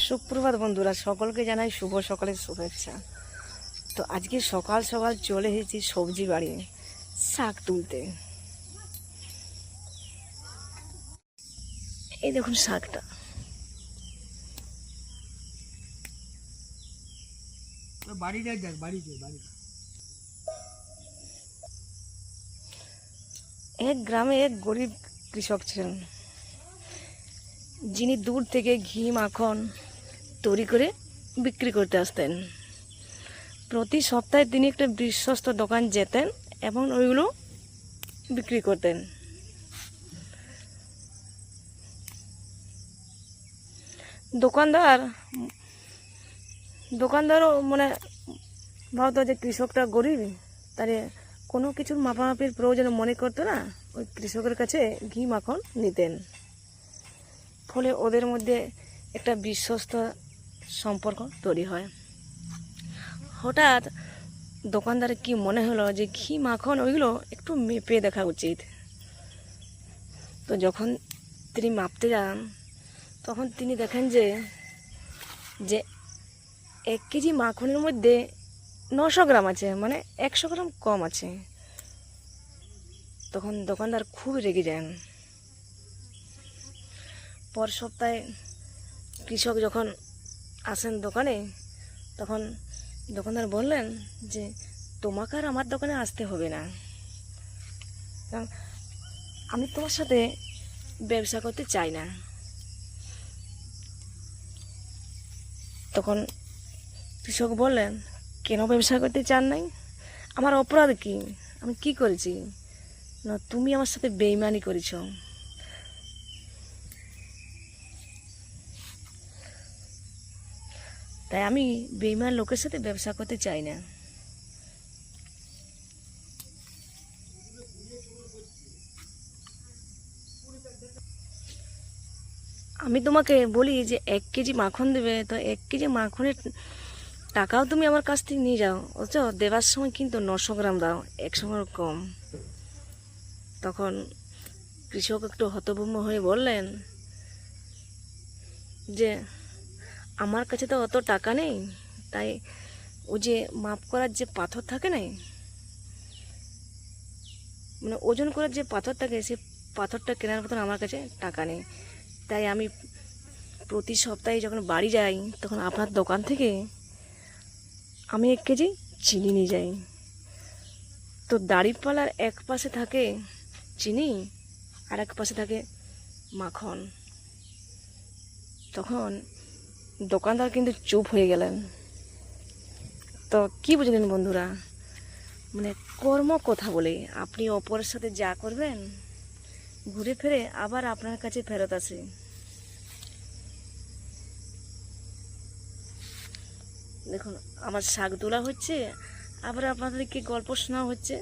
সুপ্রভাত বন্ধুরা, সকলকে জানাই শুভ সকালের শুভেচ্ছা। তো আজকে সকাল সকাল চলে এসেছি সবজি বাড়ি শাক তুলতে। এই দেখুন শাকটা, এক গ্রামে এক গরিব কৃষক ছিলেন, যিনি দূর থেকে ঘি মাখন তৈরি করে বিক্রি করতে আসতেন। প্রতি সপ্তাহে তিনি একটা বিশ্বস্ত দোকান যেতেন এবং ওইগুলো বিক্রি করতেন। দোকানদারও ভাবতো যে কৃষকটা গরিব, তারে কোনো কিছুর মাপামাপির প্রয়োজন মনে করতো না, ওই কৃষকের কাছে ঘি মাখন নিতেন। ফলে ওদের মধ্যে একটা বিশ্বস্ত সম্পর্ক তৈরি হয়। হঠাৎ দোকানদারের কি মনে হলো যে ঘি মাখন ওইগুলো একটু মেপে দেখা উচিত। তো যখন তিনি মাপতে যান, তখন তিনি দেখেন যে 1 কেজি মাখনের মধ্যে 900 গ্রাম আছে, মানে 100 গ্রাম কম আছে। তখন দোকানদার খুব রেগে যান। পর সপ্তাহে কৃষক যখন আসেন দোকানে, তখন দোকানদার বললেন যে তোমাকে আর আমার দোকানে আসতে হবে না, কারণ আমি তোমার সাথে ব্যবসা করতে চাই না। তখন কৃষক বললেন, কেন ব্যবসা করতে চান নাই? আমার অপরাধ কি? আমি কি করেছি? না, তুমি আমার সাথে বেইমানি করেছ। তাই আমি বেইমান লোকের সাথে ব্যবসা করতে চাই না। আমি তোমাকে বলি যে 1 কেজি মাখন দেবে, তো 1 কেজি মাখনের টাকাও তুমি আমার কাছ থেকে নিয়ে যাও, অথচ দেবার সময় কিন্তু 900 গ্রাম দাও, 100 গ্রাম কম। তখন কৃষক একটু হতভম্ব হয়ে বললেন যে আমার কাছে তো অত টাকা নেই, তাই ওই যে মাপ করার যে পাথর থাকে না, মানে ওজন করার যে পাথর থাকে, সে পাথরটা কেনার মতন আমার কাছে টাকা নেই। তাই আমি প্রতি সপ্তাহে যখন বাড়ি যাই, তখন আপনার দোকান থেকে আমি 1 কেজি চিনি নিয়ে যাই। তো দাড়িপাল্লার এক পাশে থাকে চিনি আর এক পাশে থাকে মাখন। তখন দোকানদার কিন্তু চুপ হয়ে গেলেন। তো কি বুঝলেন বন্ধুরা, মানে কর্ম কথা বলে আপনি অপরের সাথে যা করবেন, ঘুরে ফিরে আবার আপনার কাছে ফেরত আসে। দেখুন, আমার শাক তোলা হচ্ছে, আবার আপনাদেরকে গল্প শোনা হচ্ছে।